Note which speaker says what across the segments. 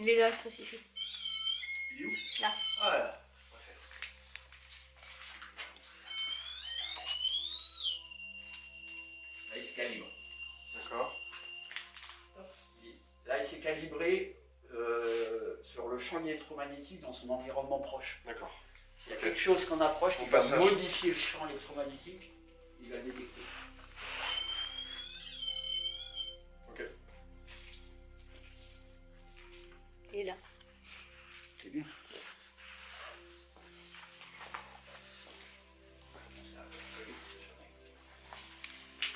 Speaker 1: Il est là, le crucifix.
Speaker 2: Il est où?
Speaker 1: Là.
Speaker 2: Ah là. Parfait. Là, il se calibre.
Speaker 3: D'accord.
Speaker 2: Là, il s'est calibré sur le champ électromagnétique dans son environnement proche.
Speaker 3: D'accord.
Speaker 2: S'il y a quelque chose qu'on approche qui va modifier le champ électromagnétique, il va détecter.
Speaker 3: Ok.
Speaker 1: Il est là.
Speaker 2: C'est bien.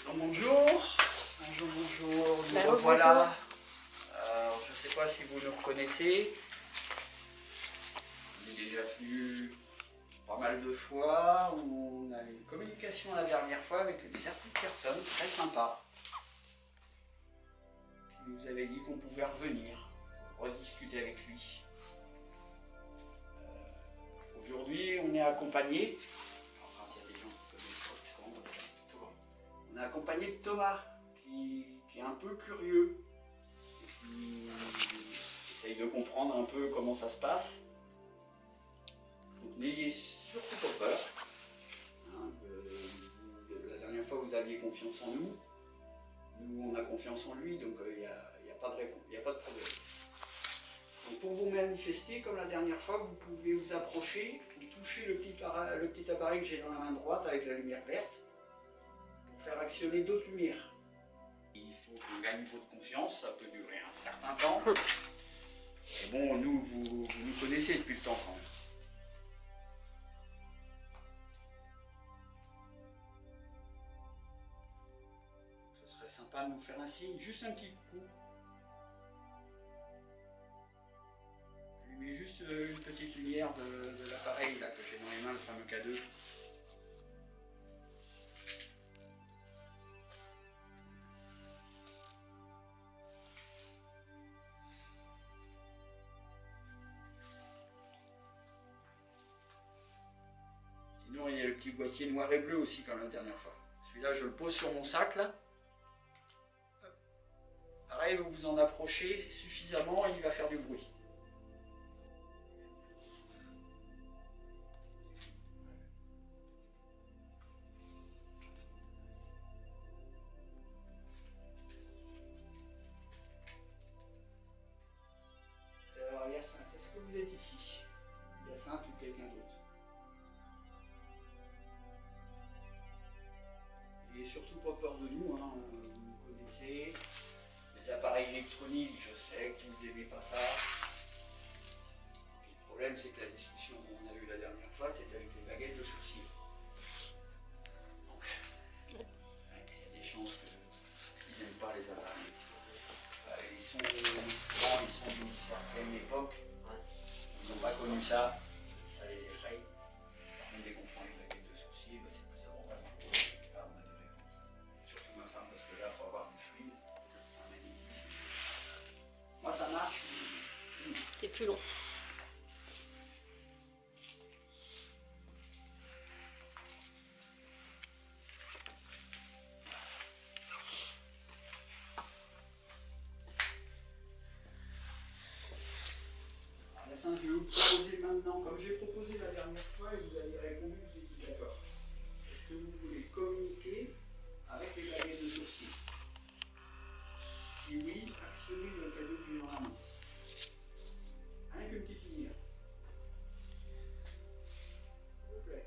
Speaker 2: Donc, bonjour. Bonjour. Nous revoilà. Je ne sais pas si vous nous reconnaissez. On est déjà venu pas mal de fois. On a eu une communication la dernière fois avec une certaine personne très sympa qui nous avait dit qu'on pouvait revenir pour rediscuter avec lui. Aujourd'hui, on est accompagné. Enfin, s'il y a des gens qui connaissent pas, on est accompagné de Thomas qui est un peu curieux et qui essaye de comprendre un peu comment ça se passe. Donc n'ayez surtout pas peur. Hein, la dernière fois vous aviez confiance en nous. Nous on a confiance en lui, donc il n'y a pas de réponse, il n'y a pas de problème. Donc pour vous manifester, comme la dernière fois, vous pouvez vous approcher, vous toucher le petit appareil que j'ai dans la main droite avec la lumière verte pour faire actionner d'autres lumières. Il faut qu'on gagne votre confiance, ça peut durer un certain temps. Et bon, nous, vous nous connaissez depuis le temps quand même. Ce serait sympa de nous faire un signe, juste un petit coup. Je lui mets juste une petite lumière de l'appareil là que j'ai dans les mains, le fameux K2. Sinon, il y a le petit boîtier noir et bleu aussi, comme la dernière fois. Celui-là, je le pose sur mon sac, là. Pareil, vous vous en approchez suffisamment et il va faire du bruit. Alors, Hyacinthe, est-ce que vous êtes ici? Hyacinthe ou quelqu'un d'autre? Et surtout pas peur de nous, hein. Vous nous connaissez. Les appareils électroniques, je sais que vous n'aimez pas ça. Et le problème, c'est que la discussion qu'on a eue la dernière fois, c'était avec les baguettes de sourcils. Donc, il y a des chances qu'ils n'aiment pas les appareils. Ils sont d'une certaine époque. Ils n'ont pas connu ça. Ça les effraie. Par contre, dès qu'on prend les baguettes de sourcils, c'est plus abordable. Là, on a des réponses. Surtout ma femme, parce que là, il faut avoir du fluide. Un magnétisme. Moi, ça marche.
Speaker 1: C'est plus long.
Speaker 2: Je vais vous proposer maintenant, comme j'ai proposé la dernière fois et vous avez répondu, vous étiez d'accord. Est-ce que vous voulez communiquer avec les baguettes de sourcils? Si oui, actionnez le cadeau que j'ai dans la main. Rien qu'une petite lumière. S'il vous plaît.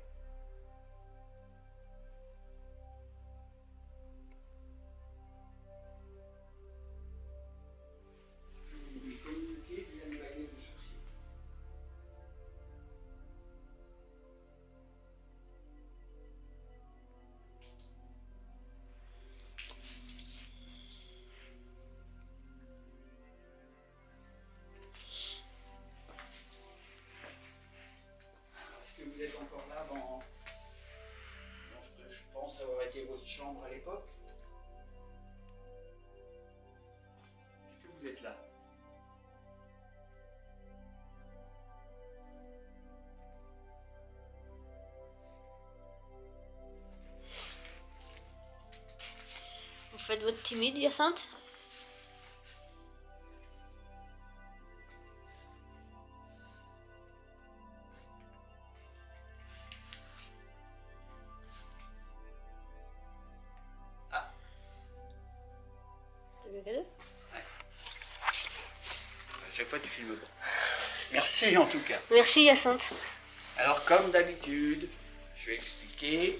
Speaker 2: Est-ce que vous voulez communiquer via les baguettes de sourcils? Est-ce que vous êtes encore là dans je pense avoir été votre chambre à l'époque? Est-ce que vous êtes là?
Speaker 1: Vous faites votre timide, Hyacinthe?
Speaker 2: fois tu filmes pas. Merci en tout cas.
Speaker 1: Merci Hyacinthe.
Speaker 2: Alors comme d'habitude, je vais expliquer.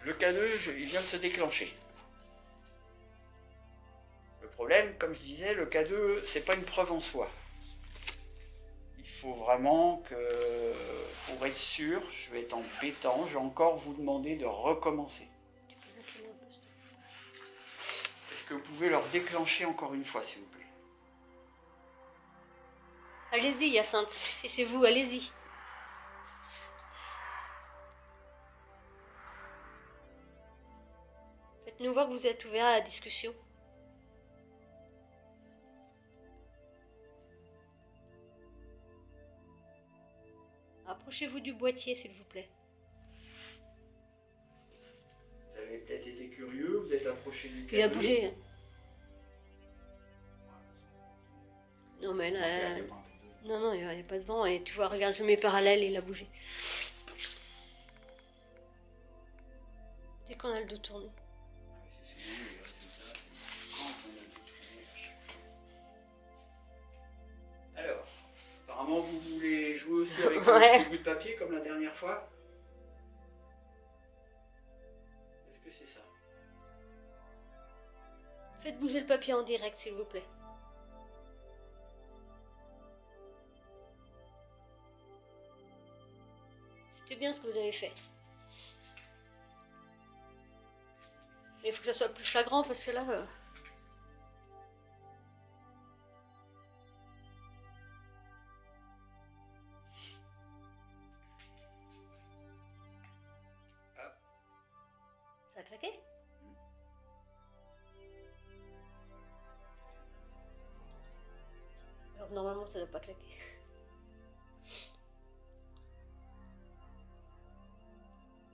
Speaker 2: Le K2, il vient de se déclencher. Le problème, comme je disais, le K2, c'est pas une preuve en soi. Il faut vraiment que, pour être sûr, je vais être embêtant, je vais encore vous demander de recommencer. Est-ce que vous pouvez leur déclencher encore une fois, s'il vous plaît?
Speaker 1: Allez-y Hyacinthe, si c'est vous, allez-y. Faites-nous voir que vous êtes ouvert à la discussion. Approchez-vous du boîtier, s'il vous plaît.
Speaker 2: Vous avez peut-être été curieux, vous êtes approché du K2.
Speaker 1: Il a bougé. Non mais là... Non, il n'y a pas de vent. Et tu vois, regarde, je mets parallèle, il a bougé. Dès qu'on a le dos tourné.
Speaker 2: C'est souvent les résultats, quand on a tout tourné à chaque fois. Alors, apparemment vous voulez jouer aussi avec
Speaker 1: Ouais.
Speaker 2: un petit bout de papier comme la dernière fois. Est-ce que c'est ça?
Speaker 1: Faites bouger le papier en direct, s'il vous plaît. C'était bien ce que vous avez fait. Mais il faut que ça soit plus flagrant parce que là... Ça a claqué? Alors normalement ça ne doit pas claquer.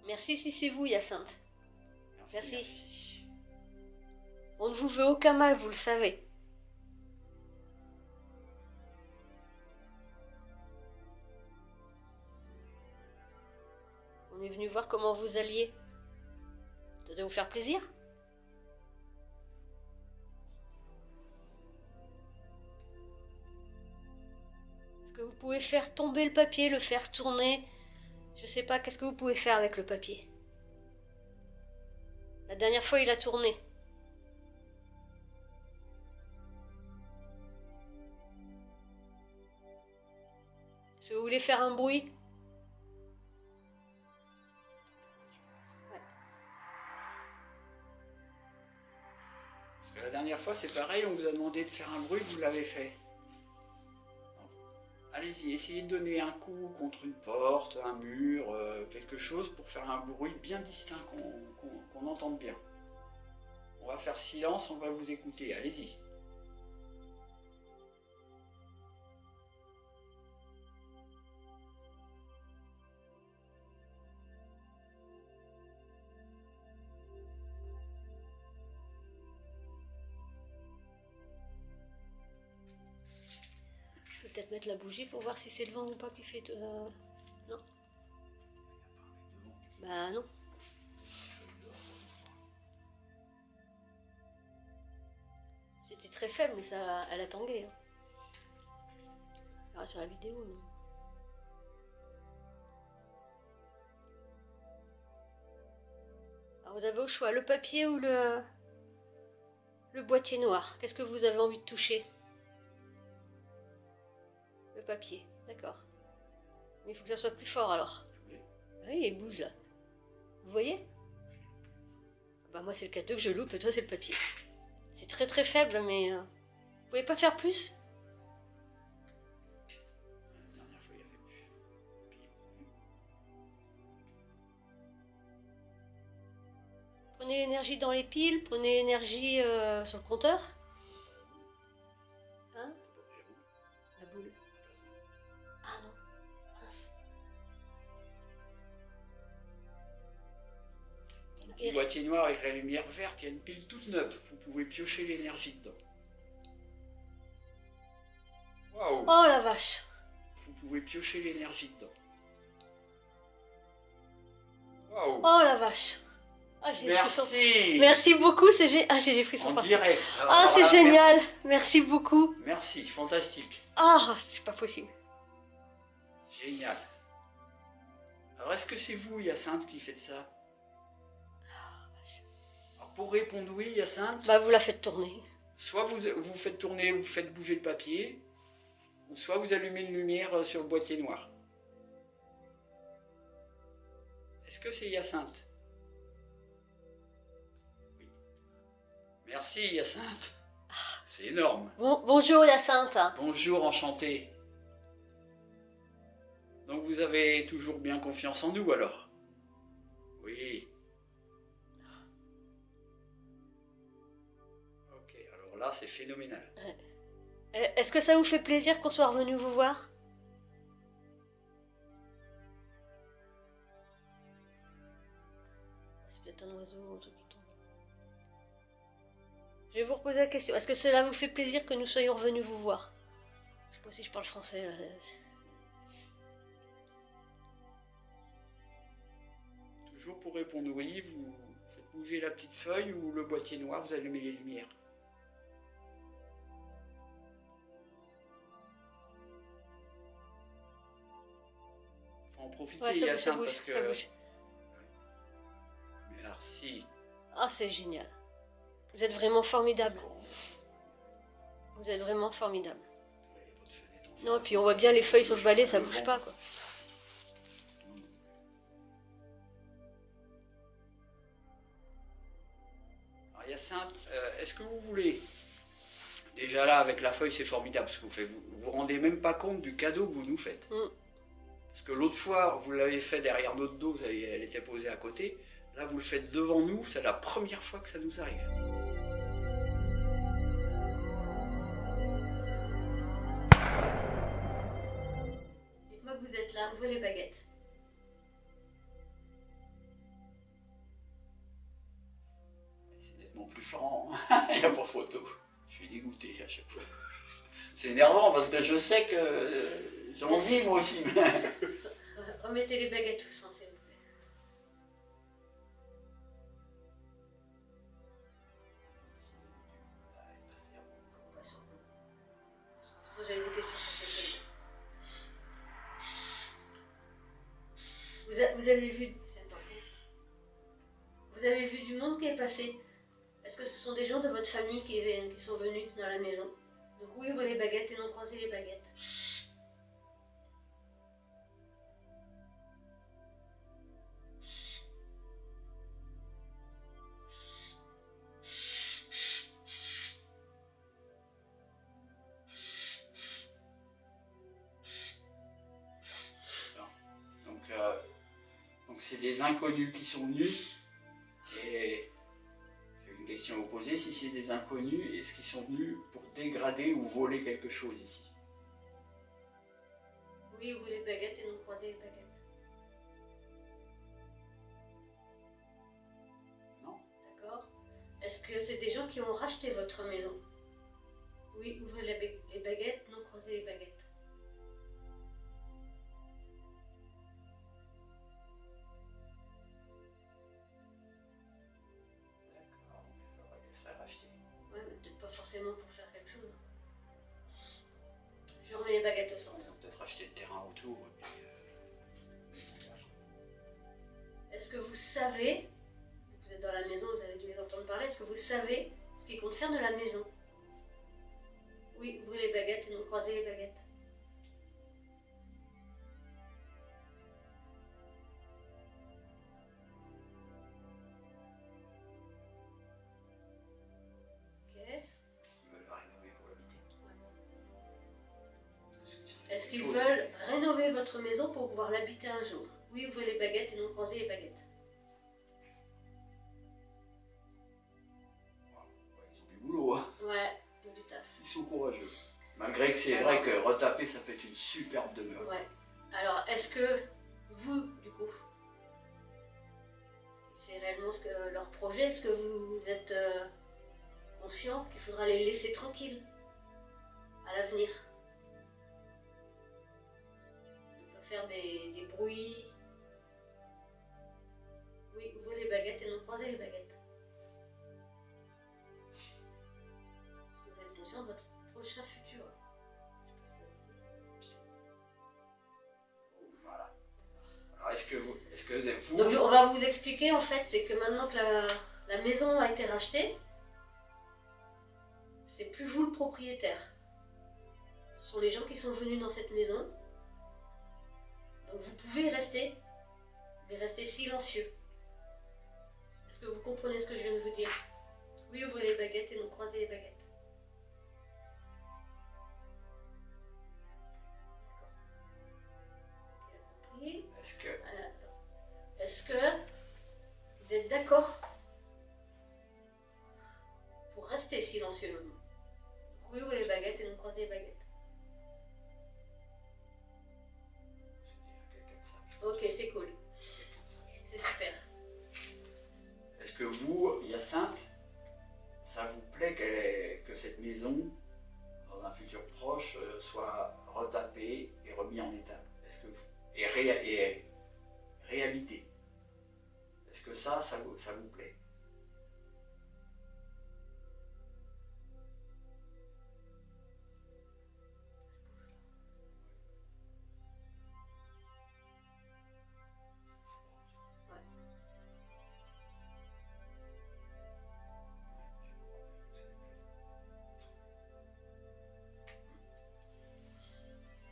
Speaker 1: Merci si c'est vous Hyacinthe. Merci. On ne vous veut aucun mal, vous le savez. On est venu voir comment vous alliez. Ça doit vous faire plaisir. Est-ce que vous pouvez faire tomber le papier, le faire tourner? Je sais pas, qu'est-ce que vous pouvez faire avec le papier? La dernière fois, il a tourné. Est-ce que vous voulez faire un bruit?
Speaker 2: Parce que la dernière fois c'est pareil, on vous a demandé de faire un bruit, vous l'avez fait. Allez-y, essayez de donner un coup contre une porte, un mur, quelque chose pour faire un bruit bien distinct, qu'on entende bien. On va faire silence, on va vous écouter, allez-y.
Speaker 1: Je vais peut-être mettre la bougie pour voir si c'est le vent ou pas qui fait... Non. Bah non. C'était très faible, mais ça, elle a tangué. Hein. Ah, sur la vidéo, non. Alors vous avez au choix le papier ou le boîtier noir. Qu'est-ce que vous avez envie de toucher? Le papier, d'accord. Mais il faut que ça soit plus fort alors. Oui, il bouge là. Vous voyez? Bah moi c'est le K2 que je loupe et toi c'est le papier. C'est très très faible mais... Vous pouvez pas faire plus?
Speaker 2: La dernière fois il y avait plus.
Speaker 1: Prenez l'énergie dans les piles, prenez l'énergie sur le compteur. Hein? La boule. Ah non, mince.
Speaker 2: Un petit boîtier noir avec la lumière verte, il y a une pile toute neuve. Vous pouvez piocher l'énergie dedans. Waouh!
Speaker 1: Oh la vache!
Speaker 2: Vous pouvez piocher l'énergie dedans. Waouh!
Speaker 1: Oh la vache! Ah, j'ai des frissons.
Speaker 2: Merci.
Speaker 1: Merci beaucoup, ah, j'ai des frissons
Speaker 2: En
Speaker 1: partout.
Speaker 2: direct.
Speaker 1: Ah, c'est
Speaker 2: Voilà,
Speaker 1: génial. Merci beaucoup.
Speaker 2: Merci, fantastique.
Speaker 1: Ah, c'est pas possible.
Speaker 2: Génial. Alors, est-ce que c'est vous, Hyacinthe, qui faites ça? Alors, pour répondre oui, Hyacinthe,
Speaker 1: Bah, vous la faites tourner.
Speaker 2: soit vous faites tourner, vous faites bouger le papier, ou soit vous allumez une lumière sur le boîtier noir. Est-ce que c'est Hyacinthe? Oui. Merci, Hyacinthe. C'est énorme.
Speaker 1: Bonjour, Hyacinthe.
Speaker 2: Bonjour, enchanté. Donc vous avez toujours bien confiance en nous alors? Oui. Ok, alors là c'est phénoménal.
Speaker 1: Est-ce que ça vous fait plaisir qu'on soit revenu vous voir? C'est peut-être un oiseau ou un truc qui tombe. Je vais vous reposer la question. Est-ce que cela vous fait plaisir que nous soyons revenus vous voir? Je sais pas si je parle français là.
Speaker 2: Toujours pour répondre oui, vous faites bouger la petite feuille ou le boîtier noir, vous allumez les lumières. Faut en profiter,
Speaker 1: Ouais, ça bouge, ça
Speaker 2: Hyacinthe,
Speaker 1: bouge,
Speaker 2: parce que...
Speaker 1: ça bouge.
Speaker 2: Merci.
Speaker 1: Ah, c'est génial. Vous êtes vraiment formidable. Vous êtes vraiment formidable. Non, et puis on voit bien les feuilles sur le balai, ça bouge pas, quoi.
Speaker 2: Alors Hyacinthe, est-ce que vous voulez... Déjà là, avec la feuille, c'est formidable ce que vous faites. Vous vous rendez même pas compte du cadeau que vous nous faites. Parce que l'autre fois, vous l'avez fait derrière notre dos, elle était posée à côté. Là, vous le faites devant nous, c'est la première fois que ça nous arrive.
Speaker 1: Dites-moi que vous êtes là, ouvrez les baguettes.
Speaker 2: C'est nettement plus franc, il n'y a pas photo. Je suis dégoûté à chaque fois. C'est énervant parce que je sais que j'ai envie moi aussi.
Speaker 1: Remettez les baguettes au centre, s'il vous plaît. J'avais des questions sur ce sujet. Vous avez vu... Vous avez vu du monde qui est passé? Est-ce que ce sont des gens de votre famille qui sont venus dans la maison? Donc oui, ouvrez les baguettes et non croisez les baguettes.
Speaker 2: Donc c'est des inconnus qui sont venus. Et j'ai une question à vous poser. Si c'est des inconnus, est-ce qu'ils sont venus pour dégrader ou voler quelque chose ici?
Speaker 1: Oui, ouvrez les baguettes et non croisez les baguettes.
Speaker 2: Non.
Speaker 1: D'accord. Est-ce que c'est des gens qui ont racheté votre maison? Oui, ouvrez les baguettes, non croisez les baguettes.
Speaker 2: D'accord, mais on va les faire racheter.
Speaker 1: Ouais, mais peut-être pas forcément pour faire quelque chose. Je remets les baguettes au centre.
Speaker 2: Ils ont peut-être acheté le terrain autour. Mais
Speaker 1: Est-ce que vous savez, vous êtes dans la maison, vous avez dû les entendre parler, est-ce que vous savez ce qu'ils comptent faire de la maison? Oui, ouvrez les baguettes et non croisez les baguettes. Ok.
Speaker 2: est-ce qu'ils veulent la rénover pour l'habiter?
Speaker 1: Est-ce qu'ils veulent rénover votre maison pour pouvoir l'habiter un jour? Oui, ouvrez les baguettes et non croisez les baguettes.
Speaker 2: Ils ont du boulot, hein.
Speaker 1: Ouais, il y a du taf.
Speaker 2: Ils sont courageux. Malgré que c'est vrai que retaper, ça peut être une superbe demeure.
Speaker 1: Ouais. Alors, est-ce que vous, du coup, c'est réellement leur projet, est-ce que vous êtes conscient qu'il faudra les laisser tranquilles à l'avenir? Ne pas faire des bruits. Oui, ouvrez les baguettes et non croisez les baguettes. Est-ce que vous êtes conscient de votre prochain futur? Je sais pas si ça se dit.
Speaker 2: Voilà. Alors est-ce que vous...
Speaker 1: Donc on va vous expliquer en fait, c'est que maintenant que la maison a été rachetée, c'est plus vous le propriétaire. Ce sont les gens qui sont venus dans cette maison. Donc vous pouvez y rester, mais restez silencieux. Est-ce que vous comprenez ce que je viens de vous dire? Oui, ouvrez les baguettes et non croisez les baguettes. D'accord. Ok, compris. Est-ce que vous êtes d'accord pour rester silencieux maintenant? Vous pouvez ouvrir les baguettes et non croiser les baguettes. Ok, c'est cool. C'est super.
Speaker 2: Est-ce que vous, Hyacinthe, ça vous plaît que cette maison, dans un futur proche, soit retapée et remise en état? Est-ce que vous, et réhabitée? Est-ce que ça vous plaît?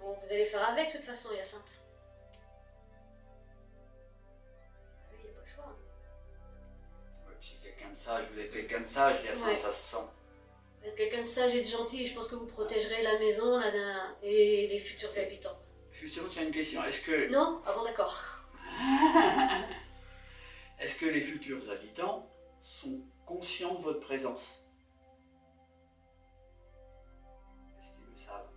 Speaker 1: Bon, vous allez faire avec de toute façon, Hyacinthe. Ah oui, il n'y a pas le choix.
Speaker 2: Ouais, puis c'est quelqu'un de sage, vous êtes quelqu'un de sage, Hyacinthe,
Speaker 1: Ouais.
Speaker 2: ça se sent.
Speaker 1: Vous êtes quelqu'un de sage et de gentil, je pense que vous protégerez la maison et les futurs habitants.
Speaker 2: Justement, il y a une question. Est-ce que,
Speaker 1: Non? Ah bon, d'accord.
Speaker 2: est-ce que les futurs habitants sont conscients de votre présence? Est-ce qu'ils le savent?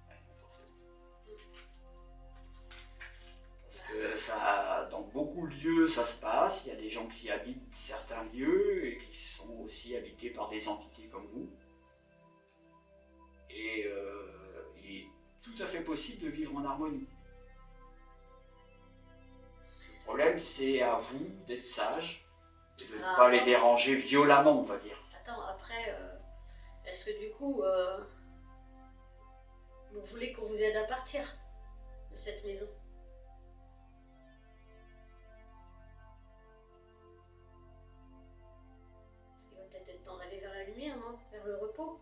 Speaker 2: Ouais, non, forcément. Parce que ça, dans beaucoup de lieux, ça se passe. Il y a des gens qui habitent certains lieux et qui sont aussi habités par des entités comme vous. Et il est tout à fait possible de vivre en harmonie. Le problème, c'est à vous d'être sage et de ne pas les déranger violemment, on va dire.
Speaker 1: Attends, après, est-ce que du coup, vous voulez qu'on vous aide à partir de cette maison? Parce qu'il va peut-être être temps d'aller vers la lumière, non? Vers le repos?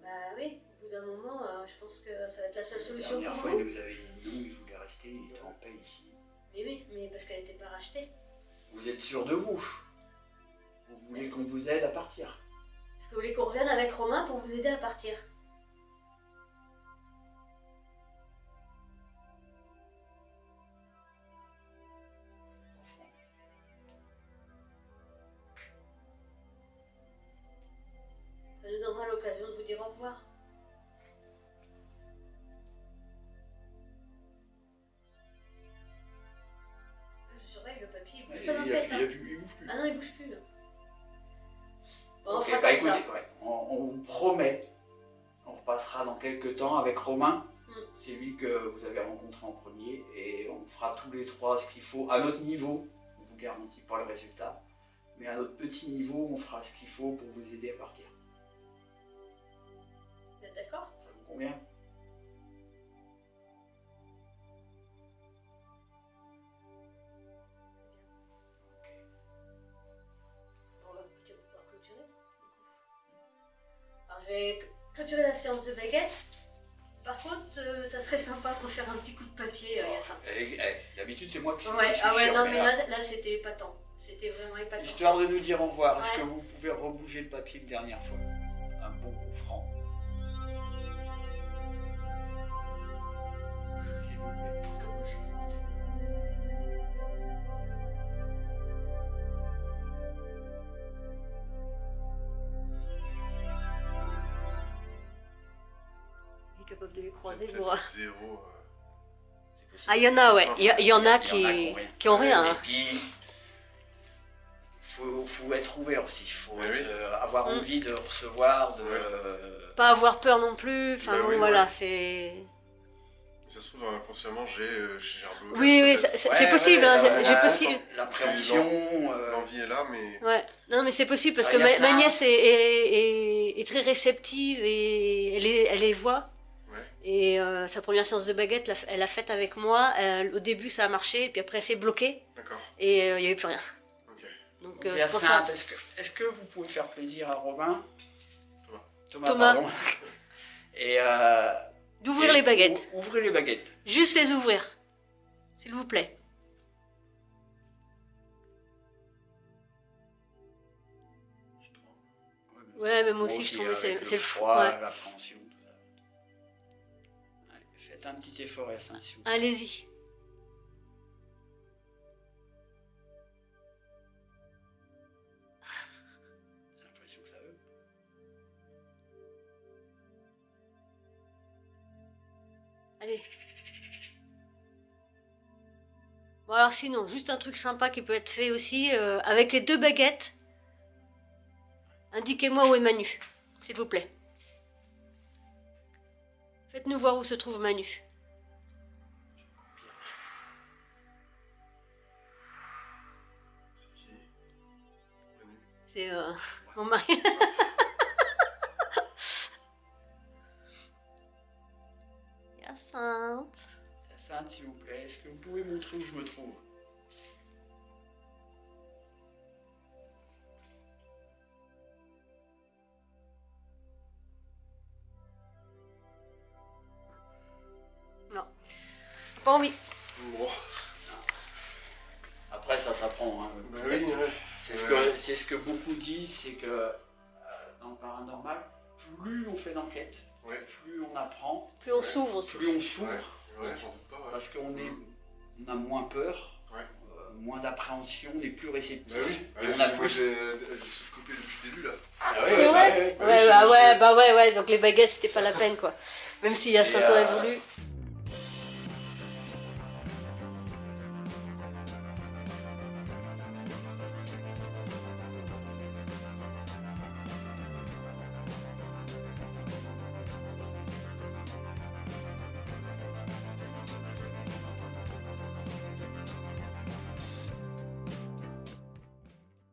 Speaker 1: Bah oui, au bout d'un moment, je pense que ça va être la seule solution
Speaker 2: La
Speaker 1: pour
Speaker 2: dernière fois,
Speaker 1: vous.
Speaker 2: il nous avait dit non, il voulait rester, il était en paix ici.
Speaker 1: Mais oui, mais parce qu'elle n'était pas rachetée.
Speaker 2: Vous êtes sûr de vous? Vous voulez qu'on vous aide à partir?
Speaker 1: Est-ce que vous voulez qu'on revienne avec Romain pour vous aider à partir?
Speaker 2: Enfin,
Speaker 1: Ça nous donnera l'occasion de vous dire au revoir. Je surveille le papier, il bouge pas dans la tête. Hein.
Speaker 2: il bouge plus.
Speaker 1: Ah non, il bouge plus. Là. Bon, on
Speaker 2: Ok,
Speaker 1: fera
Speaker 2: bah
Speaker 1: comme ça.
Speaker 2: écoutez, ouais, on vous promet, on repassera dans quelques temps avec Romain. C'est lui que vous avez rencontré en premier et on fera tous les trois ce qu'il faut à notre niveau. On ne vous garantit pas le résultat, mais à notre petit niveau, on fera ce qu'il faut pour vous aider à partir.
Speaker 1: Vous êtes d'accord?
Speaker 2: Ça vous convient?
Speaker 1: Bon, on va peut-être pouvoir clôturer. Du coup. Alors, je vais clôturer la séance de baguette. Par contre, ça serait sympa de refaire un petit coup de papier, Hyacinthe.
Speaker 2: D'habitude, c'est moi qui
Speaker 1: Ouais,
Speaker 2: suis
Speaker 1: ah ouais,
Speaker 2: chiant,
Speaker 1: non,
Speaker 2: mais
Speaker 1: mais là c'était épatant. C'était vraiment épatant.
Speaker 2: histoire de nous dire au revoir, est-ce
Speaker 1: Ouais.
Speaker 2: que vous pouvez rebouger le papier une dernière fois? Un bon coup franc. S'il vous plaît.
Speaker 1: Il est capable de les croiser,
Speaker 3: Peut-être
Speaker 1: moi.
Speaker 3: zéro.
Speaker 2: C'est possible.
Speaker 1: Ah, il y en a, ouais. Il y en a
Speaker 2: Il y en a
Speaker 1: qui ont rien.
Speaker 2: Et
Speaker 1: Hein.
Speaker 2: puis, faut être ouvert aussi. Il faut
Speaker 3: Oui, oui.
Speaker 2: avoir envie de recevoir, de...
Speaker 1: Pas avoir peur non plus. Enfin
Speaker 3: Bah
Speaker 1: bon,
Speaker 3: oui,
Speaker 1: voilà,
Speaker 3: ouais.
Speaker 1: c'est...
Speaker 3: Ça se trouve, inconsciemment, j'ai un blocage.
Speaker 1: Oui, oui,
Speaker 3: peut-être.
Speaker 1: c'est possible. Hein, j'ai possible.
Speaker 2: L'appréhension...
Speaker 3: L'envie est là, mais...
Speaker 1: Ouais. Non, mais c'est possible parce
Speaker 2: Ah,
Speaker 1: que
Speaker 2: il y a ça.
Speaker 1: ma nièce est très réceptive et elle les voit.
Speaker 3: Ouais.
Speaker 1: Et sa première séance de baguette, elle l'a faite avec moi. Au début, ça a marché, puis après, elle s'est bloquée
Speaker 3: D'accord.
Speaker 1: et il n'y avait plus rien.
Speaker 3: Ok.
Speaker 1: Donc,
Speaker 2: Il y
Speaker 1: c'est
Speaker 2: a
Speaker 1: pour ça.
Speaker 2: ça. Est-ce que vous pouvez faire plaisir à Romain? Thomas,
Speaker 1: Thomas.
Speaker 2: pardon. Et...
Speaker 1: D'ouvrir les baguettes.
Speaker 2: Ouvrez les baguettes.
Speaker 1: Juste les ouvrir. S'il vous plaît. Ouais, mais moi aussi, je trouvais
Speaker 2: avec
Speaker 1: c'est
Speaker 2: le
Speaker 1: le
Speaker 2: froid,
Speaker 1: ouais.
Speaker 2: l'appréhension, tout ça. Allez, faites un petit effort, Yacine, s'il vous plaît.
Speaker 1: Allez-y.
Speaker 2: J'ai l'impression que ça veut.
Speaker 1: Allez. Bon alors sinon, juste un truc sympa qui peut être fait aussi, avec les 2 baguettes, indiquez-moi où est Manu, s'il vous plaît. Faites-nous voir où se trouve Manu.
Speaker 3: C'est qui? Manu.
Speaker 1: C'est mon mari. Hyacinthe.
Speaker 2: Yacine, s'il vous plaît, est-ce que vous pouvez montrer où je me trouve?
Speaker 1: Non. Pas envie.
Speaker 3: Bon.
Speaker 2: Après, ça s'apprend. Hein,
Speaker 3: Bah oui, ouais.
Speaker 2: c'est
Speaker 3: Ouais.
Speaker 2: ce que beaucoup disent, c'est que dans le paranormal, plus on fait d'enquête,
Speaker 3: Ouais.
Speaker 2: plus on apprend,
Speaker 1: Plus on s'ouvre aussi.
Speaker 2: plus on s'ouvre,
Speaker 3: Ouais, j'en doute pas, ouais.
Speaker 2: parce qu'on a moins peur,
Speaker 3: Ouais.
Speaker 2: moins d'appréhension, on est plus réceptif.
Speaker 3: Bah oui.
Speaker 2: Et on a
Speaker 3: Moi,
Speaker 2: plus...
Speaker 3: j'ai coupé depuis le début, là.
Speaker 2: Ah
Speaker 1: C'est
Speaker 2: ouais,
Speaker 1: vrai.
Speaker 2: ouais,
Speaker 1: Ouais, bah ouais, donc les baguettes, c'était pas la peine, quoi. Même si Hyacinthe
Speaker 2: Et,
Speaker 1: aurait voulu.